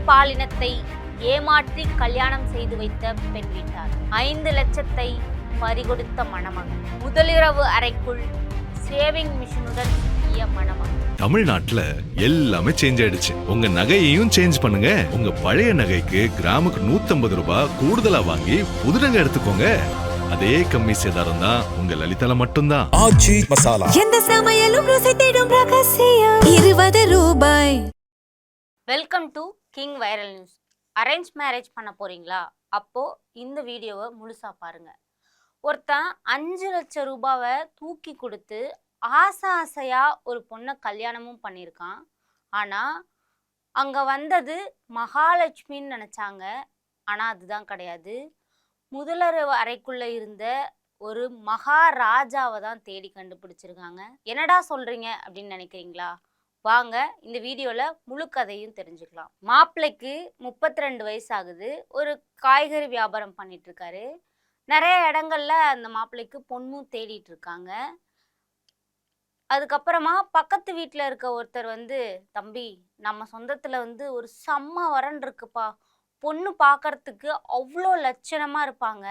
பாலினத்தை ஏமாற்றி கல்யாணம் செய்து வைத்த பெண் வீட்டார், 5 லட்சத்தை பறிகொடுத்த மணமகன், முதலிரவு அறைக்குள் சேவிங் மிஷினுடன் சுற்றிய மணமகன். தமிழ்நாட்டுல எல்லாமே சேஞ்ச் ஆயிடுச்சு. உங்க நகையையும் சேஞ்ச் பண்ணுங்க. உங்க பழைய நகைக்கு கிராமுக்கு 150 ரூபாய் கூடுதலா வாங்கி புது நகை எடுத்துக்கோங்க. அதே கம்மி சேதாரம் தான் உங்க லலிதால மட்டும்தான். ஆச்சி மசாலா, எந்த சமையலும் ருசி தேடும் ரகசியம் 20 ரூபாய். Welcome to king viral news. Arrange marriage பண்ண போறீங்களா? அப்போ இந்த வீடியோவை முழுசா பாருங்க. ஒருத்தன் 5 லட்சம் ரூபாவை தூக்கி கொடுத்து ஆசையா ஒரு பொண்ணை கல்யாணமும் பண்ணியிருக்கான். ஆனால் அங்கே வந்தது மகாலட்சுமின்னு நினச்சாங்க. ஆனால் அதுதான் கிடையாது. முதலரவு அறைக்குள்ளே இருந்த ஒரு மகாராஜாவை தான் தேடி கண்டுபிடிச்சிருக்காங்க. என்னடா சொல்கிறீங்க அப்படின்னு நினைக்கிறீங்களா? வாங்க இந்த வீடியோவில் முழு கதையும் தெரிஞ்சுக்கலாம். மாப்பிள்ளைக்கு 32 வயசு ஆகுது. ஒரு காய்கறி வியாபாரம் பண்ணிட்டு இருக்காரு. நிறைய இடங்கள்ல அந்த மாப்பிள்ளைக்கு பொண்ணும் தேடிட்டு இருக்காங்க. அதுக்கப்புறமா பக்கத்து வீட்டில் இருக்க ஒருத்தர் தம்பி, நம்ம சொந்தத்தில் ஒரு செம்ம வரன் இருக்குப்பா, பொண்ணு பார்க்கறதுக்கு அவ்வளோ லட்சணமாக இருப்பாங்க,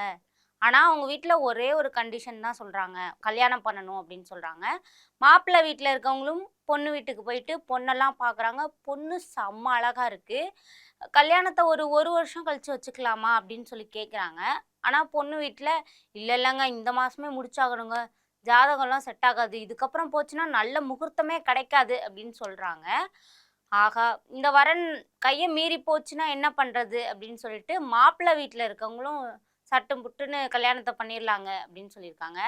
ஆனால் அவங்க வீட்டில் ஒரே ஒரு கண்டிஷன் தான் சொல்கிறாங்க, கல்யாணம் பண்ணணும் அப்படின்னு சொல்கிறாங்க. மாப்பிள்ளை வீட்டில் இருக்கவங்களும் பொண்ணு வீட்டுக்கு போயிட்டு பொண்ணெல்லாம் பார்க்குறாங்க. பொண்ணு செம்ம அழகாக இருக்குது. கல்யாணத்தை ஒரு வருஷம் கழித்து வச்சுக்கலாமா அப்படின்னு சொல்லி கேட்குறாங்க. ஆனால் பொண்ணு வீட்டில் இல்லைங்க, இந்த மாதமே முடிச்சாகணுங்க, ஜாதகம்லாம் செட் ஆகாது, இதுக்கப்புறம் போச்சுன்னா நல்ல முகூர்த்தமே கிடைக்காது அப்படின்னு சொல்கிறாங்க. ஆகா, இந்த வரன் கையை மீறி போச்சுன்னா என்ன பண்ணுறது அப்படின்னு சொல்லிட்டு மாப்பிள்ளை வீட்டில் இருக்கவங்களும் சட்டம் புட்டுன்னு கல்யாணத்தை பண்ணிடலாங்க அப்படின்னு சொல்லியிருக்காங்க.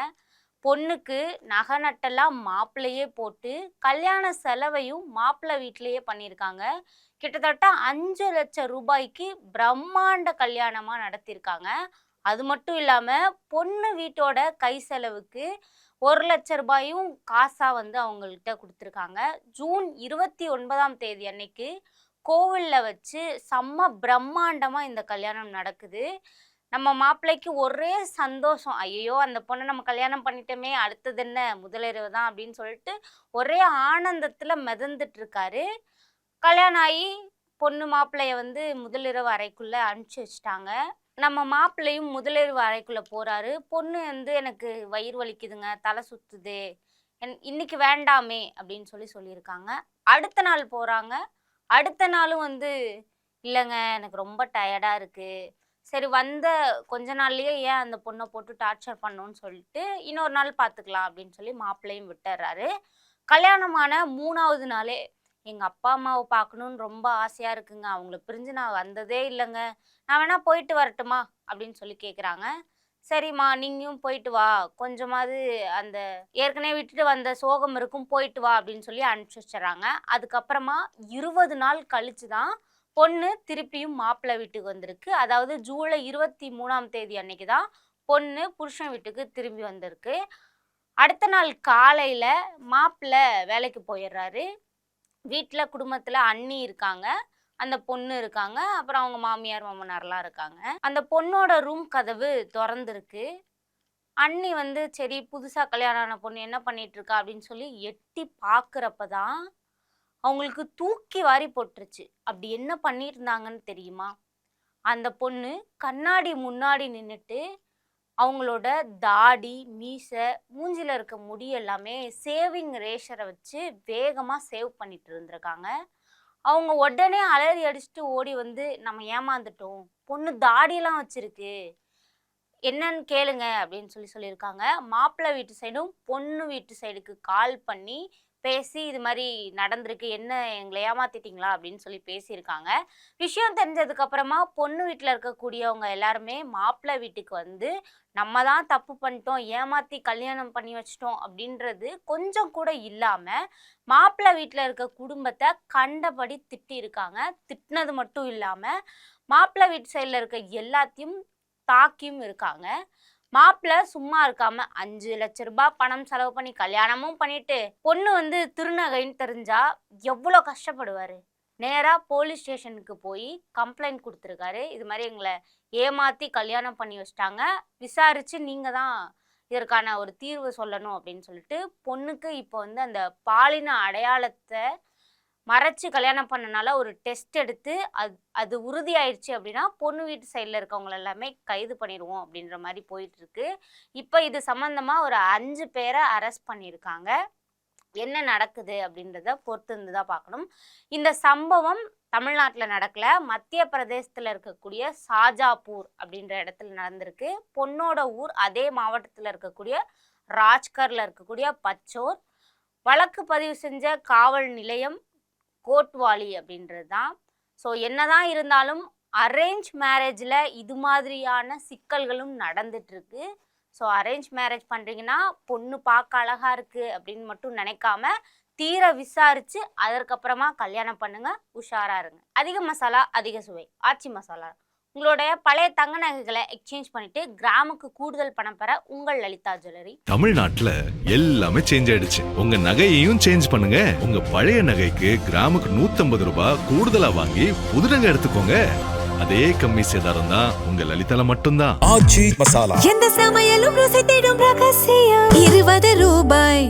பொண்ணுக்கு நகை நட்டெல்லாம் மாப்பிள்ளையே போட்டு கல்யாண செலவையும் மாப்பிள்ளை வீட்டிலையே பண்ணியிருக்காங்க. கிட்டத்தட்ட 5 லட்சம் ரூபாய்க்கு பிரம்மாண்ட கல்யாணமாக நடத்தியிருக்காங்க. அது மட்டும் இல்லாமல் பொண்ணு வீட்டோட கை செலவுக்கு 1 லட்சம் ரூபாயும் காசாக அவங்கள்ட்ட கொடுத்துருக்காங்க. ஜூன் 29ஆம் தேதி அன்னைக்கு கோவிலில் வச்சு செம்ம பிரம்மாண்டமாக இந்த கல்யாணம் நடக்குது. நம்ம மாப்பிள்ளைக்கு ஒரே சந்தோஷம், ஐயோ அந்த பொண்ணை நம்ம கல்யாணம் பண்ணிட்டோமே, அடுத்தது என்ன முதலிரவு தான் அப்படின்னு சொல்லிட்டு ஒரே ஆனந்தத்தில் மிதந்துட்டு இருக்காரு. கல்யாணம் ஆகி பொண்ணு மாப்பிள்ளைய முதலிரவு அறைக்குள்ளே அனுப்பிச்சி வச்சுட்டாங்க. நம்ம மாப்பிள்ளையும் முதலிரவு அறைக்குள்ளே போகிறாரு. பொண்ணு எனக்கு வயிறு வலிக்குதுங்க, தலை சுற்றுது, இன்னைக்கு வேண்டாமே அப்படின்னு சொல்லியிருக்காங்க. அடுத்த நாள் போகிறாங்க. அடுத்த நாளும் இல்லைங்க எனக்கு ரொம்ப டயர்டாக இருக்குது, சரி வந்த கொஞ்ச நாள்லேயே ஏன் அந்த பொண்ணை போட்டு டார்ச்சர் பண்ணணும்னு சொல்லிட்டு இன்னொரு நாள் பார்த்துக்கலாம் அப்படின்னு சொல்லி மாப்பிள்ளையும் விட்டுறாரு. கல்யாணமான 3ஆவது நாளே எங்கள் அப்பா அம்மாவை பார்க்கணுன்னு ரொம்ப ஆசையாக இருக்குங்க, அவங்கள பிரிஞ்சு நான் வந்ததே இல்லைங்க, நான் வேணா போயிட்டு வரட்டுமா அப்படின்னு சொல்லி கேட்குறாங்க. சரிம்மா நீங்களும் போயிட்டு வா, கொஞ்சமாவது அந்த ஏற்கனவே விட்டுட்டு வந்த சோகம் இருக்கும், போயிட்டு வா அப்படின்னு சொல்லி அனுப்பிச்சி வச்சிடறாங்க. அதுக்கப்புறமா 20 நாள் கழிச்சு தான் பொண்ணு திருப்பியும் மாப்பிள்ளை வீட்டுக்கு வந்திருக்கு. அதாவது ஜூலை 23ஆம் தேதி அன்னைக்கு தான் பொண்ணு புருஷன் வீட்டுக்கு திரும்பி வந்திருக்கு. அடுத்த நாள் காலையில் மாப்பிள்ளை வேலைக்கு போயிடுறாரு. வீட்டில் குடும்பத்தில் அண்ணி இருக்காங்க, அந்த பொண்ணு இருக்காங்க, அப்புறம் அவங்க மாமியார் மாமனார்லாம் இருக்காங்க. அந்த பொண்ணோட ரூம் கதவு திறந்துருக்கு. அண்ணி சரி புதுசாக கல்யாணம் ஆன பொண்ணு என்ன பண்ணிட்டு இருக்கா அப்படின்னு சொல்லி எட்டி பார்க்குறப்ப தான் அவங்களுக்கு தூக்கி வாரி போட்டுருச்சு. அப்படி என்ன பண்ணிட்டு இருந்தாங்கன்னு தெரியுமா? அந்த பொண்ணு கண்ணாடி முன்னாடி நின்றுட்டு அவங்களோட தாடி மீசை மூஞ்சில இருக்க முடி எல்லாமே சேவிங் ரேஷரை வச்சு வேகமாக சேவ் பண்ணிட்டு இருந்திருக்காங்க. அவங்க உடனே அலறி அடிச்சுட்டு ஓடி நம்ம ஏமாந்துட்டோம், பொண்ணு தாடியெல்லாம் வச்சிருக்கு, என்னன்னு கேளுங்க அப்படின்னு சொல்லியிருக்காங்க. மாப்பிள்ளை வீட்டு சைடும் பொண்ணு வீட்டு சைடுக்கு கால் பண்ணி பேசி இது மாதிரி நடந்திருக்கு, என்ன எங்களை ஏமாத்திட்டீங்களா அப்படின்னு சொல்லி பேசியிருக்காங்க. விஷயம் தெரிஞ்சதுக்கப்புறமா பொண்ணு வீட்டில் இருக்கக்கூடியவங்க எல்லாருமே மாப்பிள்ளை வீட்டுக்கு நம்ம தான் தப்பு பண்ணிட்டோம், ஏமாற்றி கல்யாணம் பண்ணி வச்சிட்டோம் அப்படின்றது கொஞ்சம் கூட இல்லாமல் மாப்பிள்ளை வீட்டில் இருக்க குடும்பத்தை கண்டபடி திட்டியிருக்காங்க. திட்டினது மட்டும் இல்லாமல் மாப்பிள்ளை வீட்டு சைடில் இருக்க எல்லாத்தையும் தாக்கியும் இருக்காங்க. மாப்பிள்ளை சும்மா இருக்காம 5 லட்சம் ரூபாய் பணம் செலவு பண்ணி கல்யாணமும் பண்ணிட்டு பொண்ணு திருநகைன்னு தெரிஞ்சா எவ்வளோ கஷ்டப்படுவாரு. நேராக போலீஸ் ஸ்டேஷனுக்கு போய் கம்ப்ளைண்ட் கொடுத்துருக்காரு. இது மாதிரி எங்களை ஏமாற்றி கல்யாணம் பண்ணி வச்சிட்டாங்க, விசாரித்து நீங்கள் தான் இதற்கான ஒரு தீர்வு சொல்லணும் அப்படின்னு சொல்லிட்டு பொண்ணுக்கு இப்போ அந்த பாலின அடையாளத்தை மறைச்சு கல்யாணம் பண்ணனால ஒரு டெஸ்ட் எடுத்து அது உறுதியாயிடுச்சு அப்படின்னா பொண்ணு வீட்டு சைடில் இருக்கவங்க எல்லாமே கைது பண்ணிடுவோம் அப்படின்ற மாதிரி போயிட்டு இருக்கு. இப்போ இது சம்பந்தமா ஒரு 5 பேரை அரெஸ்ட் பண்ணியிருக்காங்க. என்ன நடக்குது அப்படின்றத பொறுத்து இருந்து தான் பார்க்கணும். இந்த சம்பவம் தமிழ்நாட்டில் நடக்கல, மத்திய பிரதேசத்தில் இருக்கக்கூடிய சாஜாப்பூர் அப்படின்ற இடத்துல நடந்திருக்கு. பொண்ணோட ஊர் அதே மாவட்டத்தில் இருக்கக்கூடிய ராஜ்கரில் இருக்கக்கூடிய பச்சோர். வழக்கு பதிவு செஞ்ச காவல் நிலையம் கோட்வாலி அப்படின்றது தான். ஸோ என்னதான் இருந்தாலும் அரேஞ்ச் மேரேஜில் இது மாதிரியான சிக்கல்களும் நடந்துட்டுருக்கு. ஸோ அரேஞ்ச் மேரேஜ் பண்ணுறீங்கன்னா பொண்ணு பார்க்க அழகா இருக்குது அப்படின்னு மட்டும் நினைக்காம தீர விசாரித்து அதற்கப்புறமா கல்யாணம் பண்ணுங்க, உஷாராக இருங்க. அதிக மசாலா அதிக சுவை ஆச்சி மசாலா. உங்களுடைய பழைய தங்க நகைகளை எக்ஸ்சேஞ்ச் பண்ணிட்டு கிராமுக்கு கூடுதல் பணம் பெற உங்கள் லலிதா ஜுவல்லரி. தமிழ்நாட்டுல எல்லாமே சேஞ்ச் ஆயிடுச்சு. உங்க நகையையும் சேஞ்ச் பண்ணுங்க. உங்க பழைய நகைக்கு கிராமுக்கு 150 ரூபாய் கூடுதலா வாங்கி புது நகை எடுத்துக்கோங்க. அதே கம்மி சேதாரம் தான் உங்க லலிதால மட்டும்தான். ஆச்சி மசாலா. எந்த சமையலும் ருசி தேடும் ரகசியம் 20 ரூபாய்.